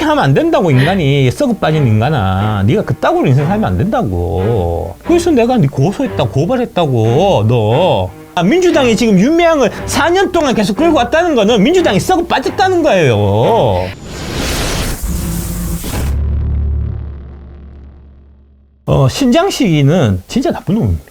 하면 안 된다고, 인간이. 썩어 빠진 인간아. 네가 그따구로 인생 살면 안 된다고. 그래서 내가 네 고소했다고, 고발했다고, 너. 민주당이 지금 윤미향을 4년 동안 계속 끌고 왔다는 거는 민주당이 썩어 빠졌다는 거예요. 신장식이는 진짜 나쁜 놈입니다.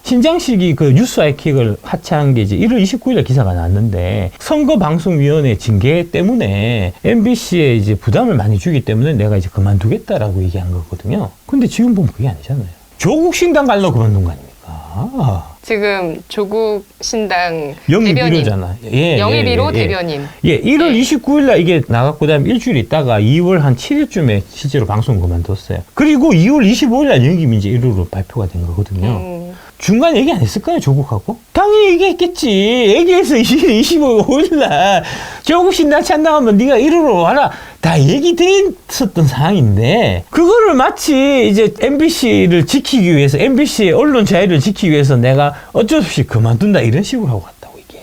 신장식이 그 뉴스 아이킥을 하차한 게 이제 1월 29일에 기사가 났는데, 선거방송위원회 징계 때문에 MBC에 이제 부담을 많이 주기 때문에 내가 이제 그만두겠다라고 얘기한 거거든요. 근데 지금 보면 그게 아니잖아요. 조국 신당 가려고 그만둔 거 아닙니까? 지금 조국 신당 영입 대변인. 1호잖아. 영입 1호 대변인. 1월 29일 날 이게 나갔고, 그다음에 일주일 있다가 2월 한 7일쯤에 실제로 방송 그만뒀어요. 그리고 2월 25일 날 영입 이제 1호로 발표가 된 거거든요. 중간 얘기 안 했을까요, 조국하고? 당연히 얘기했겠지. 얘기해서 25일 날 조국 신당 찬당하면 네가 1호로 와라. 다 얘기됐었던 사항인데, 그거를 마치 이제 MBC를 지키기 위해서, MBC의 언론 자유를 지키기 위해서 내가 어쩔 수 없이 그만둔다, 이런 식으로 하고 갔다고, 이게.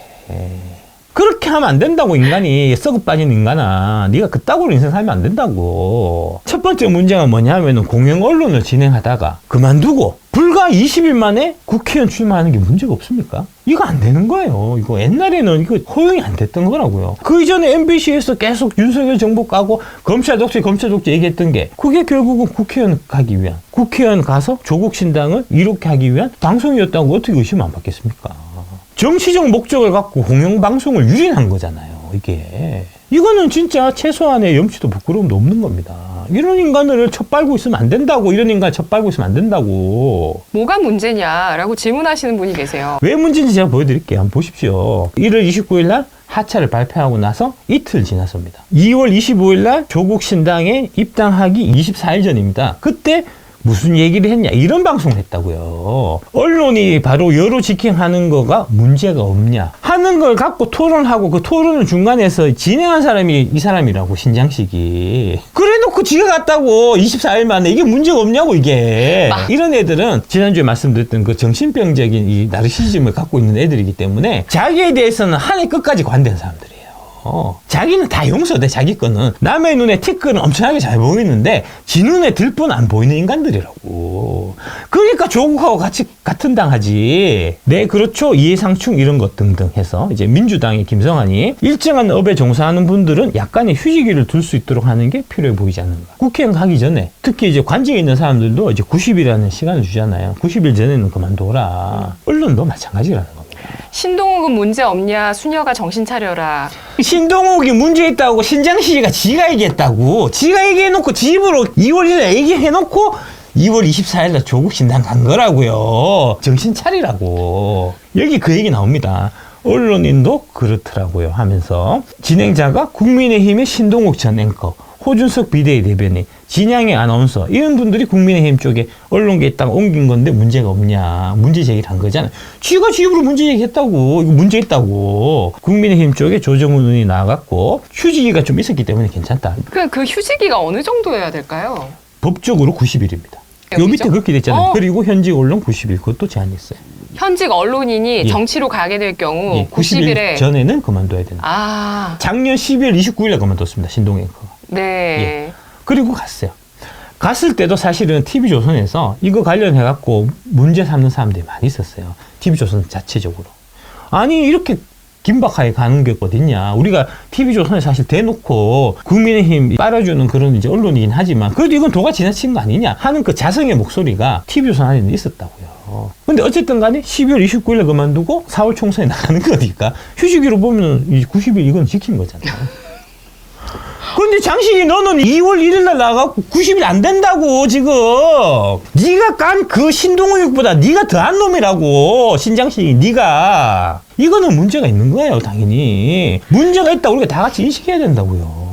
그렇게 하면 안 된다고, 인간이. 썩어 빠진 인간아. 네가 그따구로 인생 살면 안 된다고. 첫 번째 문제가 뭐냐면은, 공영 언론을 진행하다가 그만두고 불과 20일 만에 국회의원 출마하는 게 문제가 없습니까? 이거 안 되는 거예요. 이거 옛날에는 이거 허용이 안 됐던 거라고요. 그 이전에 MBC에서 계속 윤석열 정부 까고 검찰 독재 얘기했던 게, 그게 결국은 국회의원 가기 위한, 국회의원 가서 조국 신당을 이렇게 하기 위한 방송이었다고 어떻게 의심 안 받겠습니까? 정치적 목적을 갖고 공영방송을 유린한 거잖아요, 이게. 이거는 진짜 최소한의 염치도 부끄러움도 없는 겁니다. 이런 인간을 첩밟고 있으면 안 된다고. 이런 인간 첩밟고 있으면 안 된다고. 뭐가 문제냐라고 질문하시는 분이 계세요. 왜 문제인지 제가 보여드릴게요. 한번 보십시오. 1월 29일 날 하차를 발표하고 나서 이틀 지났습니다. 2월 25일 날 조국 신당에 입당하기 24일 전입니다. 그때 무슨 얘기를 했냐, 이런 방송을 했다고요. 언론이 바로 여로 직행하는 거가 문제가 없냐 하는 걸 갖고 토론하고, 그 토론을 중간에서 진행한 사람이 이 사람이라고, 신장식이. 그래놓고 지가 갔다고 24일 만에. 이게 문제가 없냐고, 이게. 이런 애들은 지난주에 말씀드렸던 그 정신병적인 이 나르시즘을 갖고 있는 애들이기 때문에 자기에 대해서는 한 해 끝까지 관대한 사람들이에요. 자기는 다 용서돼, 자기 거는. 남의 눈에 티끌은 엄청나게 잘 보이는데 지 눈에 들뿐 안 보이는 인간들이라고. 그러니까 조국하고 같은 당 하지. 네, 그렇죠. 이해상충 이런 것 등등 해서 이제 민주당의 김성환이 일정한 업에 종사하는 분들은 약간의 휴식일을 둘 수 있도록 하는 게 필요해 보이지 않는가. 국회의원 가기 전에, 특히 이제 관직에 있는 사람들도 이제 90일이라는 시간을 주잖아요. 90일 전에는 그만둬라. 언론도 마찬가지라는 겁니다. 신동욱은 문제 없냐, 수녀가 정신 차려라. 신동욱이 문제 있다고 신장식이가 지가 얘기했다고. 지가 얘기해놓고 지 입으로 2월 1일에 얘기해놓고 2월 24일에 조국 신당 간 거라고요. 정신 차리라고. 여기 그 얘기 나옵니다. 언론인도 그렇더라고요 하면서, 진행자가 국민의힘의 신동욱 전 앵커, 호준석 비대위 대변인, 진양의 아나운서, 이런 분들이 국민의힘 쪽에 언론계에 있다가 옮긴 건데 문제가 없냐, 문제 제기를 한 거잖아요. 쥐가 지 입으로 문제 제기했다고. 이거 문제 있다고. 국민의힘 쪽에 조정훈 의원이 나갔고 휴지기가 좀 있었기 때문에 괜찮다. 그 휴지기가 어느 정도여야 될까요? 법적으로 90일입니다. 요 밑에 그렇게 됐잖아요. 그리고 현직 언론 90일, 그것도 제한이 있어요. 현직 언론인이 예. 정치로 가게 될 경우 예, 90일에 전에는 그만둬야 된다. 작년 12월 29일에 그만뒀습니다, 신동욱 앵커가. 네. 예. 그리고 갔어요. 갔을 때도 사실은 TV조선에서 이거 관련해갖고 문제 삼는 사람들이 많이 있었어요. TV조선 자체적으로. 아니, 이렇게 긴박하게 가는 게 어딨냐. 우리가 TV조선에 사실 대놓고 국민의힘 빨아주는 그런 이제 언론이긴 하지만, 그래도 이건 도가 지나친 거 아니냐 하는 그 자성의 목소리가 TV조선 안에는 있었다고요. 근데 어쨌든 간에 12월 29일에 그만두고 4월 총선에 나가는 거니까 휴식기로 보면 90일 이건 지킨 거잖아요. 근데 장식이 너는 2월 1일 날 나가고 90일 안 된다고, 지금. 네가 깐 그 신동욱보다 네가 더한 놈이라고, 신장식이. 네가. 이거는 문제가 있는 거예요, 당연히. 문제가 있다 우리가 다 같이 인식해야 된다고요.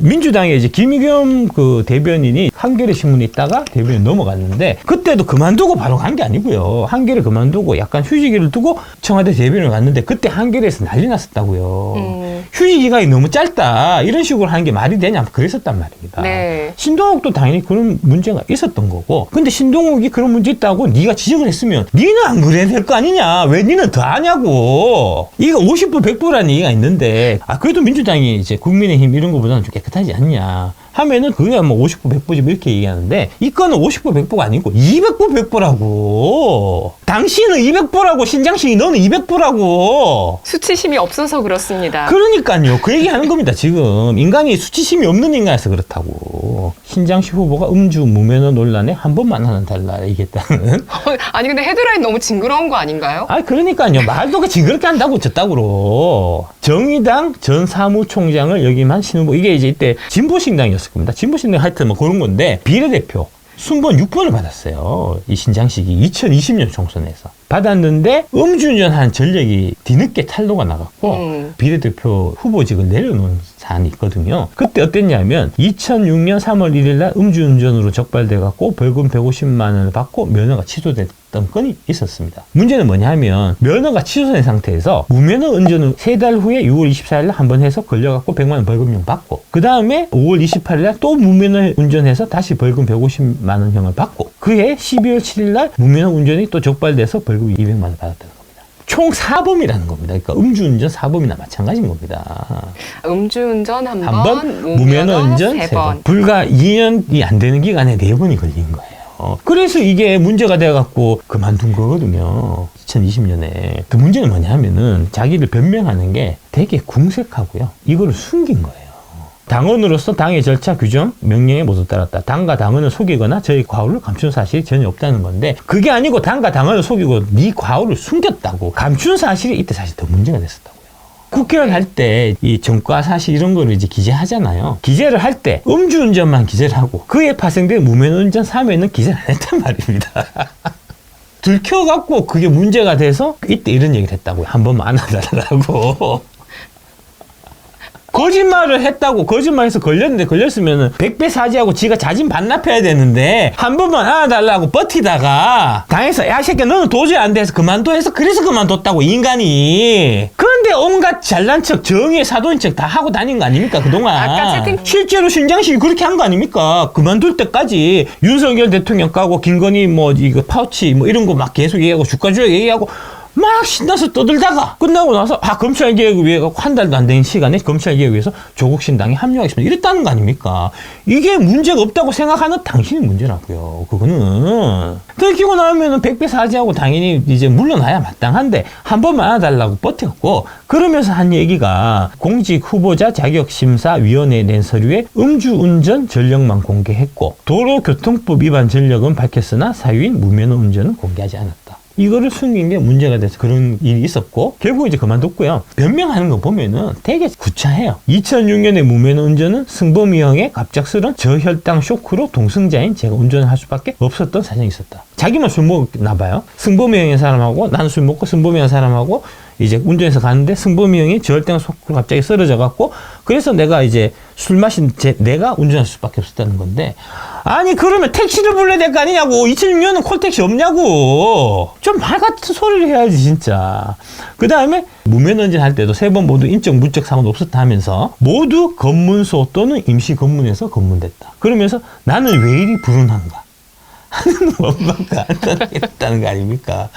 민주당의 이제 김의겸 그 대변인이 한겨레 신문에 있다가 대변인 넘어갔는데, 그때도 그만두고 바로 간 게 아니고요. 한겨레 그만두고 약간 휴직기를 두고 청와대 대변인을 갔는데, 그때 한겨레에서 난리 났었다고요. 휴직 기간이 너무 짧다, 이런 식으로 하는 게 말이 되냐, 그랬었단 말입니다. 네. 신동욱도 당연히 그런 문제가 있었던 거고, 근데 신동욱이 그런 문제 있다고 네가 지적을 했으면 니는 안 그래야 될 거 아니냐, 왜 니는 더 하냐고. 이거 50부 100부라는 얘기가 있는데, 그래도 민주당이 이제 국민의힘 이런 거보다는 좀 깨끗하지 않냐 하면은 그게 뭐 50부 100부지 이렇게 얘기하는데 이 건은 50부 100부가 아니고 200부 100부라고. 당신은 200부라고 신장식이 너는 200부라고. 수치심이 없어서 그렇습니다. 그러니까요. 그 얘기하는 겁니다. 지금 인간이 수치심이 없는 인간이라서 그렇다고. 신장식 후보가 음주 무면허 논란에 한 번만 하는 달라 얘기했다는. 아니 근데 헤드라인 너무 징그러운 거 아닌가요? 아 그러니까요. 말도 징그럽게 한다고 저따구로. 정의당 전 사무총장을 역임한 신 후보. 이게 이제 이때 진보신당이었을 겁니다. 진보신당 하여튼 뭐 그런 건데 비례대표 순번 6번을 받았어요. 이 신장식이 2020년 총선에서. 받았는데 음주운전한 전력이 뒤늦게 탄로가 나갔고 비례대표 후보직을 내려놓은 사안이 있거든요. 그때 어땠냐면 2006년 3월 1일 날 음주운전으로 적발돼 갖고 벌금 150만 원을 받고 면허가 취소됐던 건이 있었습니다. 문제는 뭐냐면 면허가 취소된 상태에서 무면허 운전을 3달 후에 6월 24일 날 한 번 해서 걸려갖고 100만 원 벌금형 받고 그 다음에 5월 28일 날 또 무면허 운전해서 다시 벌금 150만 원형을 받고 그해 12월 7일 날 무면허 운전이 또 적발돼서 벌금 200만 원 받았다는 겁니다. 총 4범이라는 겁니다. 그러니까 음주운전 4범이나 마찬가지인 겁니다. 음주운전 한 한 번, 번, 무면허 운전 3번. 불과 2년이 안 되는 기간에 4번이 걸린 거예요. 그래서 이게 문제가 돼갖고 그만둔 거거든요. 2020년에. 그 문제는 뭐냐면은 자기를 변명하는 게 되게 궁색하고요. 이거를 숨긴 거예요. 당원으로서 당의 절차 규정 명령에 모두 따랐다. 당과 당원을 속이거나 저희 과오를 감춘 사실이 전혀 없다는 건데 그게 아니고 당과 당원을 속이고 네 과오를 숨겼다고 감춘 사실이 이때 사실 더 문제가 됐었다고요. 국회의원 할 때 이 전과 사실 이런 거를 이제 기재하잖아요. 기재를 할 때 음주운전만 기재를 하고 그에 파생된 무면허운전 3회는 기재를 안 했단 말입니다. 들켜갖고 그게 문제가 돼서 이때 이런 얘기를 했다고요. 한 번만 안아달라고. 거짓말을 했다고 거짓말해서 걸렸는데 걸렸으면은 100배 사죄하고 지가 자진 반납해야 되는데 한 번만 안아달라고 버티다가 당해서 야 새끼야 너는 도저히 안 돼서 그만둬 해서 그래서 그만뒀다고 인간이. 그런데 온갖 잘난 척 정의의 사도인 척 다 하고 다닌 거 아닙니까 그동안. 아까 채팅 실제로 신장식이 그렇게 한 거 아닙니까. 그만둘 때까지 윤석열 대통령 까고 김건희 뭐 이거 파우치 뭐 이런 거 막 계속 얘기하고 주가조작 얘기하고 막 신나서 떠들다가 끝나고 나서 검찰개혁을 위해 한 달도 안 된 시간에 검찰개혁을 위해서 조국 신당에 합류하겠습니다. 이랬다는 거 아닙니까? 이게 문제가 없다고 생각하는 당신이 문제라고요. 그거는. 들키고 나면은 100배 사죄하고 당연히 이제 물러나야 마땅한데 한 번만 안아달라고 버텼고 그러면서 한 얘기가 공직 후보자 자격심사위원회에 낸 서류에 음주운전 전력만 공개했고 도로교통법 위반 전력은 밝혔으나 사유인 무면허 운전은 공개하지 않았다. 이거를 숨긴 게 문제가 돼서 그런 일이 있었고 결국 이제 그만뒀고요. 변명하는 거 보면은 되게 구차해요. 2006년에 무면허 운전은 승범이형의 갑작스런 저혈당 쇼크로 동승자인 제가 운전을 할 수밖에 없었던 사정이 있었다. 자기만 술 먹나 봐요. 승범이형의 사람하고 나는 술 먹고 승범이형 사람하고 이제 운전해서 가는데 승범이 형이 저혈당 쇼크로 갑자기 쓰러져 갖고 그래서 내가 이제 술 마신 내가 운전할 수밖에 없었다는 건데 아니 그러면 택시를 불러야 될 거 아니냐고. 2006년은 콜택시 없냐고. 좀 말 같은 소리를 해야지 진짜. 그 다음에 무면허 운전할 때도 3번 모두 인적 물적 사고는 없었다 하면서 모두 검문소 또는 임시 검문에서 검문됐다. 그러면서 나는 왜 이리 불운한가 하는 원망과 안타깝다는 거 아닙니까?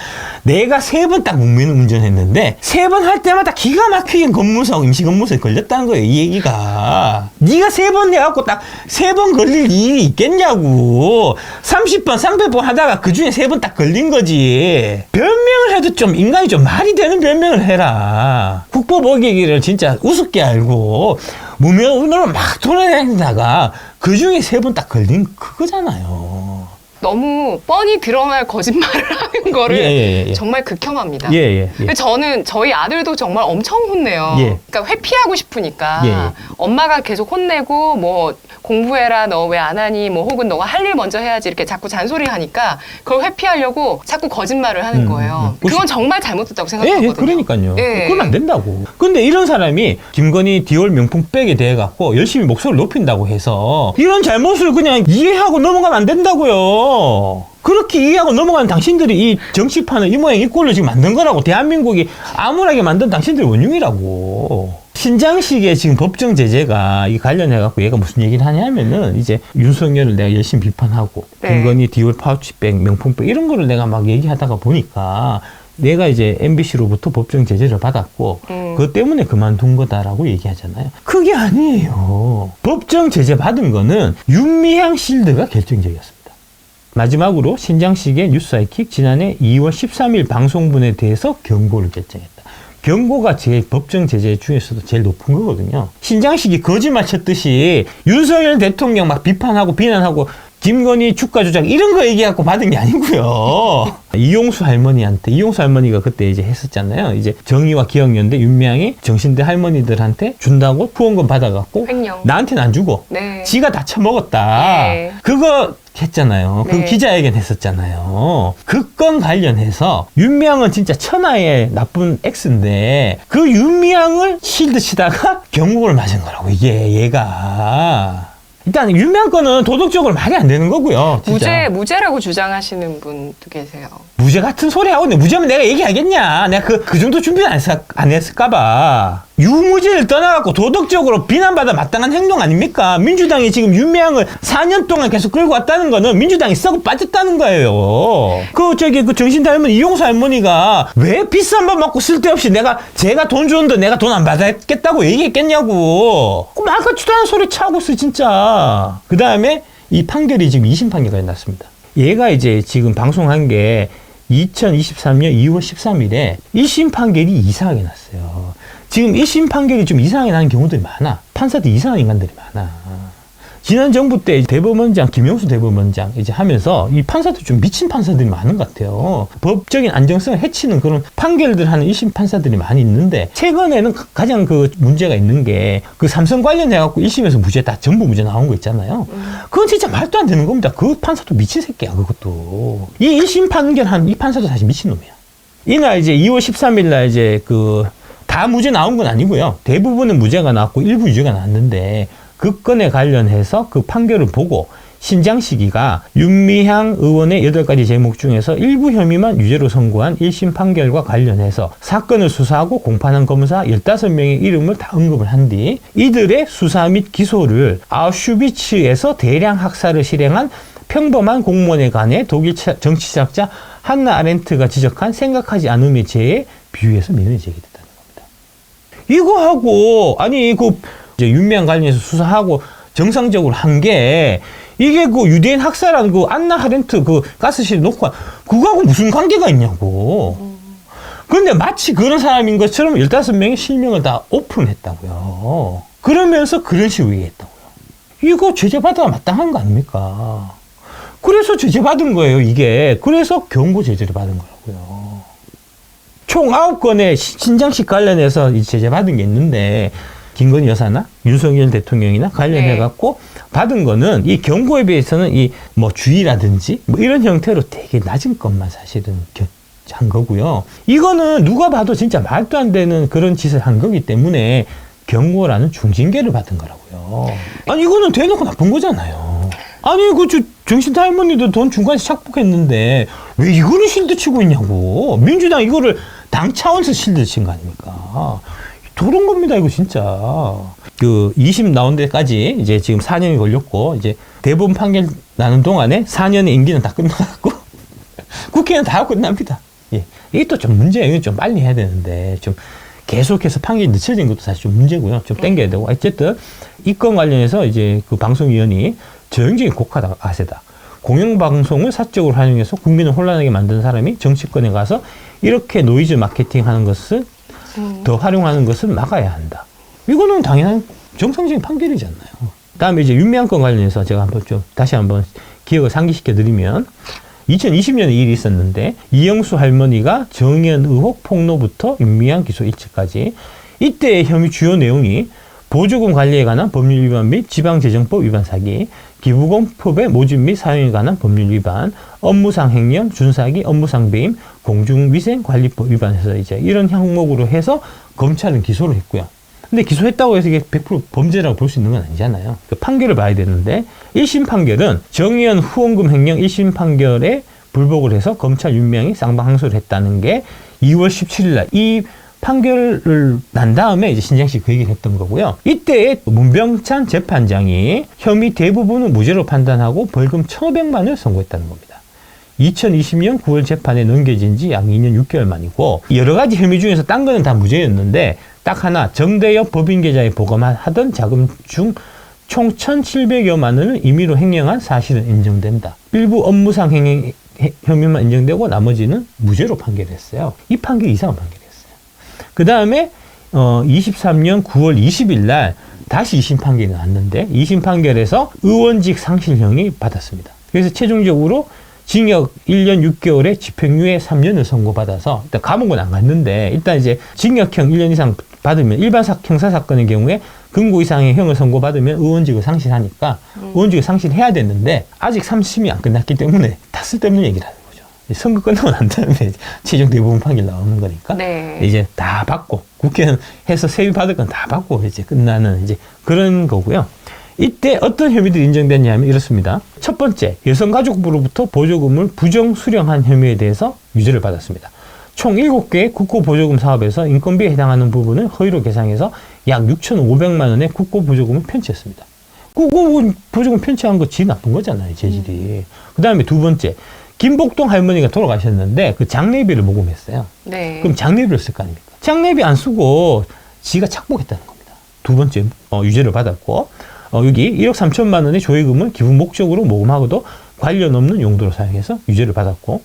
내가 3번 딱 무면허 운전했는데 3번 할 때마다 기가 막히게 검문소하고 임시 검문소에 걸렸다는 거예요. 이 얘기가. 네가 3번 해갖고 딱 3번 걸릴 일이 있겠냐고. 30번 쌍배번 하다가 그중에 3번 딱 걸린 거지. 변명을 해도 좀 인간이 좀 말이 되는 변명을 해라. 국법 어기기를 진짜 우습게 알고 무면허 운전으로 막 돌아다니다가 그중에 3번 딱 걸린 그거잖아요. 너무 뻔히 드러날 거짓말을 하는 거를 예. 정말 극혐합니다. 예. 근데 저는 저희 아들도 정말 엄청 혼내요. 예. 그러니까 회피하고 싶으니까 예. 엄마가 계속 혼내고 뭐 공부해라 너 왜 안 하니 뭐 혹은 너가 할 일 먼저 해야지 이렇게 자꾸 잔소리를 하니까 그걸 회피하려고 자꾸 거짓말을 하는 거예요. 그건 정말 잘못됐다고 생각하거든요. 예, 그러니까요. 예. 그건 안 된다고. 근데 이런 사람이 김건희 디올 명품 백에 대해 갖고 열심히 목소리를 높인다고 해서 이런 잘못을 그냥 이해하고 넘어가면 안 된다고요. 그렇게 이해하고 넘어가는 당신들이 이 정치판을 이 모양 이 꼴로 지금 만든 거라고. 대한민국이 암울하게 만든 당신들의 원흉이라고. 신장식의 지금 법정 제재가 이 관련해갖고 얘가 무슨 얘기를 하냐면은 이제 윤석열을 내가 열심히 비판하고 김건희 디올 파우치백 명품백 이런 거를 내가 막 얘기하다가 보니까 내가 이제 MBC로부터 법정 제재를 받았고 그것 때문에 그만둔 거다라고 얘기하잖아요. 그게 아니에요. 법정 제재 받은 거는 윤미향 실드가 결정적이었습니다. 마지막으로 신장식의 뉴스아이킥 지난해 2월 13일 방송분에 대해서 경고를 결정했다. 경고가 제 법정 제재 중에서도 제일 높은 거거든요. 신장식이 거짓말 쳤듯이 윤석열 대통령 막 비판하고 비난하고 김건희 주가 조작 이런 거 얘기하고 받은 게 아니고요. 이용수 할머니가 그때 이제 했었잖아요. 이제 정의와 기억연대 윤미향이 정신대 할머니들한테 준다고 후원금 받아갖고 횡령. 나한테는 안 주고 네. 지가 다 처먹었다. 네. 그거 했잖아요. 그 네. 기자회견 했었잖아요. 그 건 관련해서 윤미향은 진짜 천하의 나쁜 X인데 그 윤미향을 실드 치다가 경고를 맞은 거라고 이게 얘가. 일단 윤미향 거는 도덕적으로 말이 안 되는 거고요. 진짜. 무죄라고 주장하시는 분도 계세요. 무죄 같은 소리 하고 있네. 무죄면 내가 얘기하겠냐. 내가 그 정도 준비는 안 했을까봐. 유무죄를 떠나갖고 도덕적으로 비난받아 마땅한 행동 아닙니까? 민주당이 지금 윤미향을 4년 동안 계속 끌고 왔다는 거는 민주당이 썩어 빠졌다는 거예요. 그 정신 닮은 이용수 할머니가 왜 비싼 밥 먹고 쓸데없이 제가 돈 줬는데 내가 돈 안 받았겠다고 얘기했겠냐고. 말 같지도 않은 소리 차고 있어, 진짜. 그 다음에 이 판결이 지금 2심 판결까지 났습니다. 얘가 이제 지금 방송한 게 2023년 2월 13일에 1심 판결이 이상하게 났어요. 지금 1심 판결이 좀 이상하게 나는 경우들이 많아. 판사들 이상한 인간들이 많아. 지난 정부 때 대법원장, 김영수 대법원장 이제 하면서 이 판사들 좀 미친 판사들이 많은 것 같아요. 법적인 안정성을 해치는 그런 판결들 하는 1심 판사들이 많이 있는데, 최근에는 가장 그 문제가 있는 게 그 삼성 관련해갖고 1심에서 무죄 전부 무죄 나온 거 있잖아요. 그건 진짜 말도 안 되는 겁니다. 그 판사도 미친 새끼야, 그것도. 이 1심 판결한 이 판사도 사실 미친놈이야. 이날 이제 2월 13일 날 이제 다 무죄 나온 건 아니고요. 대부분은 무죄가 나왔고 일부 유죄가 나왔는데, 그 건에 관련해서 그 판결을 보고 신장식이가 윤미향 의원의 8가지 제목 중에서 일부 혐의만 유죄로 선고한 1심 판결과 관련해서 사건을 수사하고 공판한 검사 15명의 이름을 다 언급을 한 뒤 이들의 수사 및 기소를 아우슈비츠에서 대량 학살을 실행한 평범한 공무원에 관해 독일 정치학자 한나 아렌트가 지적한 생각하지 않음의 죄에 비유해서 민원이 제기됐다는 겁니다. 이거하고 이제 윤미향 관련해서 수사하고 정상적으로 한 게 이게 유대인 학살한 안나 하렌트 가스실 놓고 그거하고 무슨 관계가 있냐고. 그런데 마치 그런 사람인 것처럼 15명의 실명을 다 오픈했다고요. 그러면서 그런 식으로 얘기했다고요. 이거 제재받아야 마땅한 거 아닙니까? 그래서 제재받은 거예요, 이게. 그래서 경고 제재를 받은 거라고요. 총 9건의 신장식 관련해서 제재받은 게 있는데, 김건희 여사나 윤석열 대통령이나 관련해갖고 받은 거는 이 경고에 비해서는 주의라든지 이런 형태로 되게 낮은 것만 사실은 한 거고요. 이거는 누가 봐도 진짜 말도 안 되는 그런 짓을 한 거기 때문에 경고라는 중징계를 받은 거라고요. 이거는 대놓고 나쁜 거잖아요. 정신 할머니도 돈 중간에 착복했는데 왜 이거를 실드 치고 있냐고. 민주당 이거를 당 차원에서 실드 친 거 아닙니까? 그런 겁니다, 이거 진짜. 2심 나온 데까지 이제 지금 4년이 걸렸고, 이제 대법원 판결 나는 동안에 4년의 임기는 다 끝나고, 국회는 다 하고 끝납니다. 예. 이게 또 좀 문제예요. 좀 빨리 해야 되는데, 좀 계속해서 판결이 늦춰진 것도 사실 좀 문제고요. 좀 땡겨야 되고. 어쨌든, 이 건 관련해서 이제 방송위원이 전형적인 곡하다, 아세다. 공영방송을 사적으로 활용해서 국민을 혼란하게 만드는 사람이 정치권에 가서 이렇게 노이즈 마케팅 하는 것을 더 활용하는 것을 막아야 한다. 이거는 당연한 정상적인 판결이잖아요. 다음에 이제 윤미향 건 관련해서 제가 다시 한번 기억을 상기시켜 드리면 2020년에 일이 있었는데 이영수 할머니가 정의연 의혹 폭로부터 윤미향 기소 일치까지 이때의 혐의 주요 내용이 보조금 관리에 관한 법률 위반 및 지방재정법 위반 사기, 기부금법의 모집 및 사용에 관한 법률 위반, 업무상 횡령, 준사기, 업무상 배임, 공중위생관리법 위반해서 이제 이런 항목으로 해서 검찰은 기소를 했고요. 근데 기소했다고 해서 이게 100% 범죄라고 볼 수 있는 건 아니잖아요. 그 판결을 봐야 되는데 1심 판결은 정의연 후원금 횡령 1심 판결에 불복을 해서 검찰 윤미향이 쌍방 항소를 했다는 게 2월 17일 날 이 판결을 난 다음에 이제 신장식 그 얘기를 했던 거고요. 이때 문병찬 재판장이 혐의 대부분을 무죄로 판단하고 벌금 1,500만 원을 선고했다는 겁니다. 2020년 9월 재판에 넘겨진 지 약 2년 6개월 만이고 여러 가지 혐의 중에서 딴 거는 다 무죄였는데 딱 하나 정대협 법인 계좌에 보관하던 자금 중 총 1,700여만 원을 임의로 횡령한 사실은 인정된다. 일부 업무상 혐의만 인정되고 나머지는 무죄로 판결했어요. 이 판결이 이상한 판결이었어요. 그 다음에 23년 9월 20일 날 다시 2심 판결이 나왔는데 2심 판결에서 의원직 상실형이 받았습니다. 그래서 최종적으로 징역 1년 6개월에 집행유예 3년을 선고받아서 일단 감옥은 안 갔는데 일단 이제 징역형 1년 이상 받으면 일반 형사사건의 경우에 금고 이상의 형을 선고받으면 의원직을 상실하니까 의원직을 상실해야 됐는데 아직 3심이 안 끝났기 때문에 다 쓸데없는 얘기를 하는 거죠. 선거 끝나고 난 다음에 최종 대부분 판결 나오는 거니까 네. 이제 다 받고 국회는 해서 세비 받을 건 다 받고 이제 끝나는 이제 그런 거고요. 이때 어떤 혐의들이 인정됐냐면 이렇습니다. 첫 번째, 여성가족부로부터 보조금을 부정 수령한 혐의에 대해서 유죄를 받았습니다. 총 7개의 국고보조금 사업에서 인건비에 해당하는 부분을 허위로 계상해서 약 6,500만 원의 국고보조금을 편취했습니다. 국고보조금 편취한 거 지 나쁜 거잖아요, 재질이. 그 다음에 두 번째, 김복동 할머니가 돌아가셨는데 그 장례비를 모금했어요. 네. 그럼 장례비를 쓸 거 아닙니까? 장례비 안 쓰고 지가 착복했다는 겁니다. 두 번째 유죄를 받았고 여기 1억 3천만 원의 조의금을 기부 목적으로 모금하고도 관련 없는 용도로 사용해서 유죄를 받았고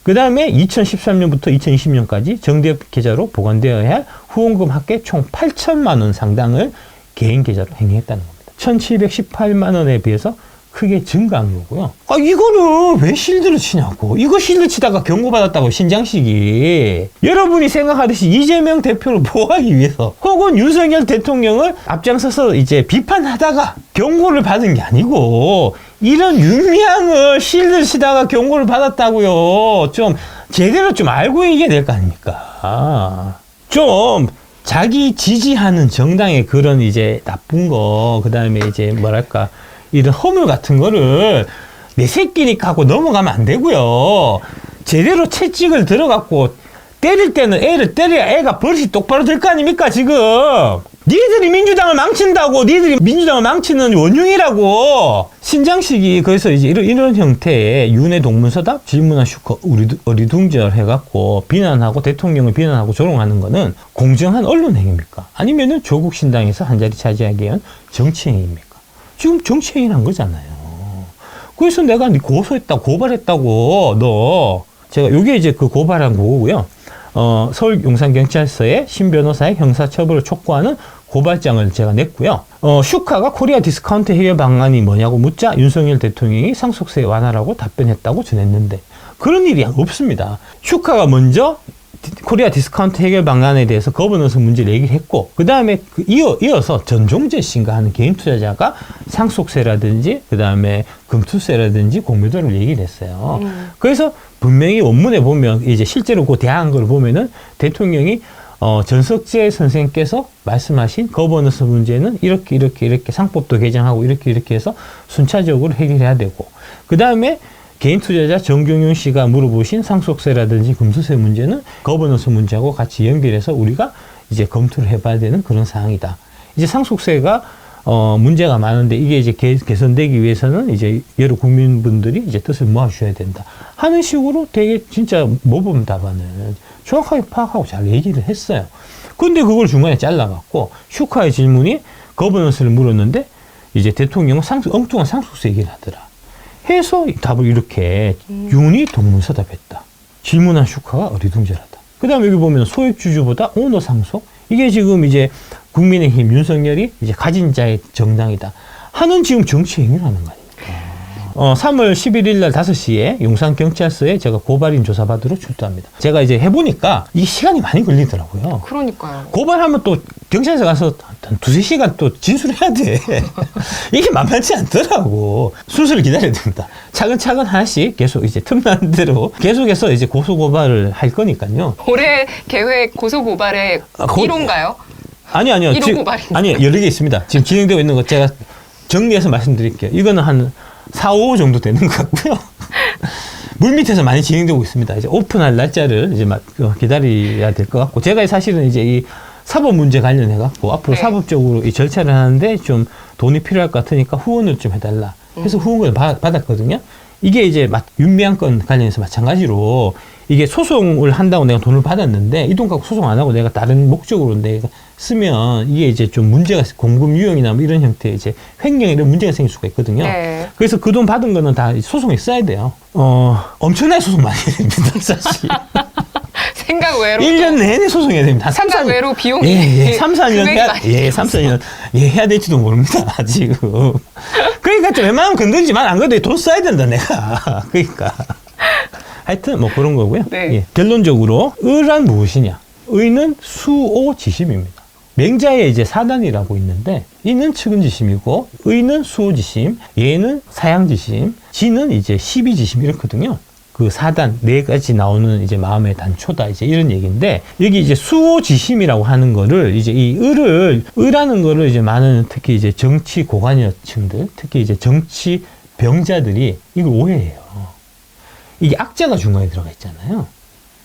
그 다음에 2013년부터 2020년까지 정대협 계좌로 보관되어야 할 후원금 합계 총 8천만 원 상당을 개인 계좌로 행위했다는 겁니다. 1,718만 원에 비해서 크게 증가한 거고요. 이거는 왜 실드를 치냐고. 이거 실드 치다가 경고받았다고 신장식이. 여러분이 생각하듯이 이재명 대표를 보호하기 위해서 혹은 윤석열 대통령을 앞장서서 이제 비판하다가 경고를 받은 게 아니고 이런 윤미향을 실드 치다가 경고를 받았다고요. 좀 제대로 좀 알고 얘기해야 될 거 아닙니까? 좀 자기 지지하는 정당의 그런 이제 나쁜 거, 그 다음에 이제 뭐랄까 이런 허물 같은 거를 내 새끼니까 하고 넘어가면 안 되고요. 제대로 채찍을 들어갖고 때릴 때는 애를 때려야 애가 버릇이 똑바로 될 거 아닙니까 지금. 니들이 민주당을 망친다고. 니들이 민주당을 망치는 원흉이라고. 신장식이 그래서 이제 이런 형태의 윤회 동문서답 질문한 슈커 어리둥절 해갖고 비난하고 대통령을 비난하고 조롱하는 거는 공정한 언론 행위입니까? 아니면은 조국 신당에서 한 자리 차지하기 위한 정치 행위입니까? 지금 정치행위를 한 거잖아요. 그래서 내가 고발했다고, 너. 제가 요게 이제 그 고발한 거고요. 서울 용산경찰서에 신 변호사의 형사처벌을 촉구하는 고발장을 제가 냈고요. 슈카가 코리아 디스카운트 해결 방안이 뭐냐고 묻자 윤석열 대통령이 상속세 완화라고 답변했다고 전했는데 그런 일이 없습니다. 슈카가 먼저 코리아 디스카운트 해결 방안에 대해서 거버넌스 문제를 얘기를 했고 그 다음에 이어서 전종재 씨인가 하는 개인 투자자가 상속세라든지 그 다음에 금투세라든지 공매도를 얘기를 했어요. 그래서 분명히 원문에 보면 이제 실제로 그 대항한 걸 보면은 대통령이 전석재 선생님께서 말씀하신 거버넌스 문제는 이렇게 상법도 개정하고 이렇게 해서 순차적으로 해결해야 되고 그 다음에 개인 투자자 정경윤 씨가 물어보신 상속세라든지 금수세 문제는 거버넌스 문제하고 같이 연결해서 우리가 이제 검토를 해봐야 되는 그런 사항이다. 이제 상속세가 문제가 많은데 이게 이제 개선되기 위해서는 이제 여러 국민분들이 이제 뜻을 모아주셔야 된다 하는 식으로 되게 진짜 모범 답안을 정확하게 파악하고 잘 얘기를 했어요. 근데 그걸 중간에 잘라갖고 슈카의 질문이 거버넌스를 물었는데 이제 대통령은 엉뚱한 상속세 얘기를 하더라. 해서 답을 이렇게 윤이 동문서답했다. 질문한 슈카가 어리둥절하다. 그 다음에 여기 보면 소액주주보다 오너 상속? 이게 지금 이제 국민의힘 윤석열이 이제 가진 자의 정당이다 하는 지금 정치 행위를 하는 거 아닙니까? 3월 11일 날 5시에 용산경찰서에 제가 고발인 조사받으러 출두합니다. 제가 이제 해보니까 이게 시간이 많이 걸리더라고요. 그러니까요. 고발하면 또 경찰서 가서 한 2-3시간 또 진술해야 돼. 이게 만만치 않더라고. 순서를 기다려야 됩니다. 차근차근 하나씩 계속 이제 틈나는 대로 계속해서 이제 고소고발을 할 거니까요. 올해 계획 고소고발의 1호인가요? 아니요. 1호 고발이. 아니요. 여러 개 있습니다. 지금 진행되고 있는 거 제가 정리해서 말씀드릴게요. 이거는 한 4, 5 정도 되는 것 같고요. 물밑에서 많이 진행되고 있습니다. 이제 오픈할 날짜를 이제 기다려야 될 것 같고, 제가 사실은 이제 이 사법 문제 관련해갖고 앞으로 네. 사법적으로 이 절차를 하는데 좀 돈이 필요할 것 같으니까 후원을 좀 해달라. 그래서 후원을 받았거든요. 이게 이제 윤미향 건 관련해서 마찬가지로 이게 소송을 한다고 내가 돈을 받았는데 이 돈 갖고 소송 안 하고 내가 다른 목적으로 내가 쓰면 이게 이제 좀 문제가 공금 유형이나 뭐 이런 형태의 이제 횡령 이런 문제가 생길 수가 있거든요. 네. 그래서 그 돈 받은 거는 다 소송에 써야 돼요. 엄청나게 소송 많이 해야 됩니다, 사실. 생각 외로 1년 내내 소송해야 됩니다. 생각 외로 비용이 예, 3, 4년 금액이 해야, 많이 예, 3, 4년 해야 될지도 모릅니다, 지금. 그러니까 좀 웬만하면 건들지만 안 그래도 돈 써야 된다, 내가. 그러니까. 하여튼 뭐 그런 거고요. 네. 예. 결론적으로 의란 무엇이냐? 의는 수오지심입니다. 맹자에 이제 사단이라고 있는데 이는 측은지심이고 의는 수오지심, 예는 사양지심, 지는 이제 십이지심 이렇거든요. 그 사단 네 가지 나오는 이제 마음의 단초다 이제 이런 얘기인데 여기 이제 수오지심이라고 하는 거를 이제 이 의라는 거를 이제 많은 특히 이제 정치 고관여층들 특히 이제 정치 병자들이 이걸 오해해요. 이게 악자가 중간에 들어가 있잖아요.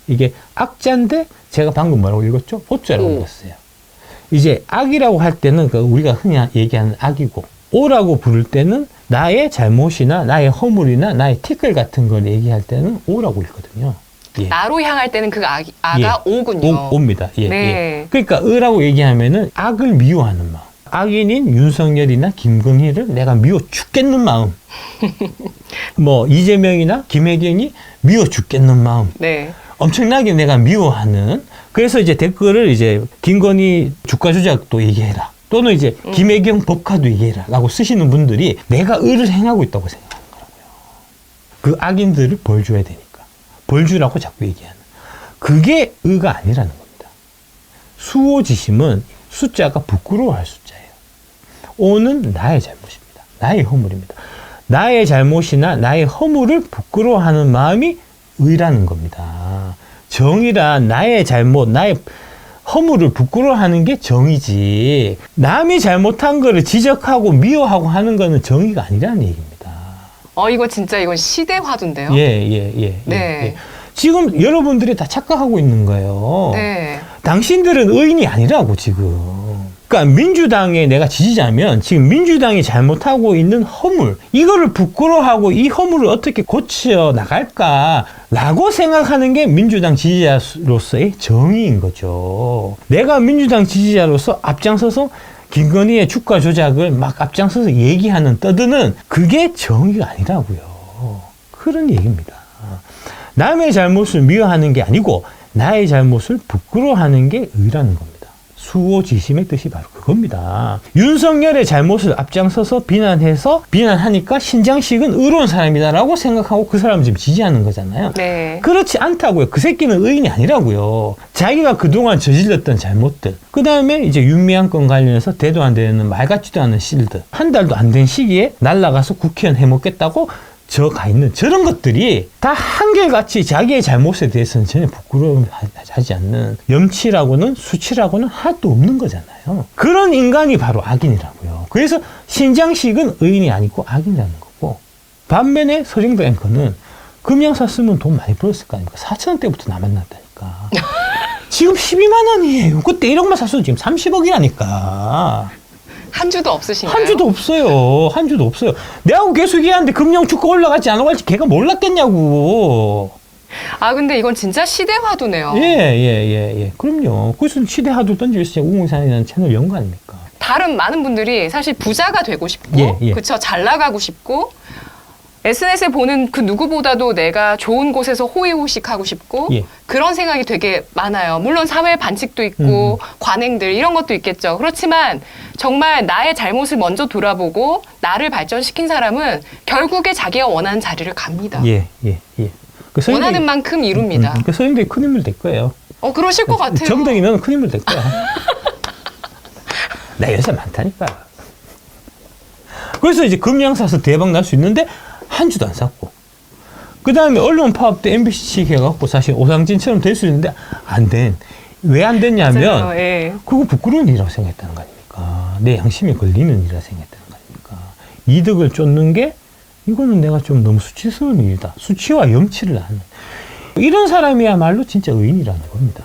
이게 악자인데 제가 방금 뭐라고 읽었죠? 오자라고 읽었어요. 이제 악이라고 할 때는 그 우리가 흔히 얘기하는 악이고 오라고 부를 때는 나의 잘못이나 나의 허물이나 나의 티끌 같은 걸 얘기할 때는 오라고 읽거든요. 예. 나로 향할 때는 그 아가 예. 오군요. 오입니다. 예, 네. 예. 그러니까 의라고 얘기하면은 악을 미워하는 마음. 악인인 윤석열이나 김건희를 내가 미워 죽겠는 마음. 뭐 이재명이나 김혜경이 미워 죽겠는 마음. 네. 엄청나게 내가 미워하는. 그래서 이제 댓글을 이제 김건희 주가 조작도 얘기해라. 또는 이제 김혜경 법카도 얘기해라라고 쓰시는 분들이 내가 의를 행하고 있다고 생각하는 거라고요. 그 악인들을 벌 줘야 되니까. 벌 주라고 자꾸 얘기하는. 그게 의가 아니라는 겁니다. 수오지심은 숫자가 부끄러워할 숫자예요. 오는 나의 잘못입니다. 나의 허물입니다. 나의 잘못이나 나의 허물을 부끄러워하는 마음이 의라는 겁니다. 정의란 나의 잘못, 나의 허물을 부끄러워하는 게 정의지. 남이 잘못한 거를 지적하고 미워하고 하는 거는 정의가 아니라는 얘기입니다. 이거 진짜 이건 시대 화두인데요. 예. 네. 지금 여러분들이 다 착각하고 있는 거예요. 네. 당신들은 의인이 아니라고 지금. 그러니까 민주당에 내가 지지자면 지금 민주당이 잘못하고 있는 허물 이거를 부끄러워하고 이 허물을 어떻게 고쳐 나갈까라고 생각하는 게 민주당 지지자로서의 정의인 거죠. 내가 민주당 지지자로서 앞장서서 김건희의 주가 조작을 막 앞장서서 얘기하는 떠드는 그게 정의가 아니라고요. 그런 얘기입니다. 남의 잘못을 미워하는 게 아니고 나의 잘못을 부끄러워하는 게 의라는 겁니다. 수오지심의 뜻이 바로 그겁니다. 윤석열의 잘못을 앞장서서 비난하니까 신장식은 의로운 사람이다라고 생각하고 그 사람을 지금 지지하는 거잖아요. 네. 그렇지 않다고요. 그 새끼는 의인이 아니라고요. 자기가 그동안 저질렀던 잘못들. 그 다음에 이제 윤미향 건 관련해서 대도 안 되는 말 같지도 않은 실드. 한 달도 안 된 시기에 날아가서 국회의원 해먹겠다고 가 있는 저런 것들이 다 한결같이 자기의 잘못에 대해서는 전혀 부끄러워하지 않는 염치라고는 수치라고는 하나도 없는 거잖아요. 그런 인간이 바로 악인이라고요. 그래서 신장식은 의인이 아니고 악인이라는 거고 반면에 서정도 앵커는 금양사 쓰면 돈 많이 벌었을 거 아닙니까? 4,000원대부터 남았다니까. 지금 12만 원이에요. 그때 1억만 샀어도 지금 30억이라니까. 한 주도 없으신가요? 한 주도 없어요. 한 주도 없어요. 내하고 계속 얘기하는데 금융 주가 올라갈지 안 올라갈지 걔가 몰랐겠냐고. 근데 이건 진짜 시대 화두네요. 예. 그럼요. 그래서 시대 하도 던지면서 우공산이라는 채널 연 거 아닙니까? 다른 많은 분들이 사실 부자가 되고 싶고, 예. 그쵸, 잘 나가고 싶고, SNS에 보는 그 누구보다도 내가 좋은 곳에서 호의호식하고 싶고 예. 그런 생각이 되게 많아요. 물론 사회 반칙도 있고 관행들 이런 것도 있겠죠. 그렇지만 정말 나의 잘못을 먼저 돌아보고 나를 발전시킨 사람은 결국에 자기가 원하는 자리를 갑니다. 예. 그 원하는 만큼 이룹니다. 그 서인들이 큰 인물 될 거예요. 그러실 것 같아요. 정당이면 큰 인물 될 거야. 나 여자 많다니까. 그래서 이제 금양 사서 대박 날 수 있는데 한 주도 안 샀고. 그 다음에 언론 파업 때 MBC 측 해갖고 사실 오상진처럼 될 수 있는데 왜 안 됐냐면 맞아요. 예. 그거 부끄러운 일이라고 생각했다는 거 아닙니까? 내 양심에 걸리는 일이라고 생각했다는 거 아닙니까? 이득을 쫓는 게 이거는 내가 좀 너무 수치스러운 일이다. 수치와 염치를 하는. 이런 사람이야말로 진짜 의인이라는 겁니다.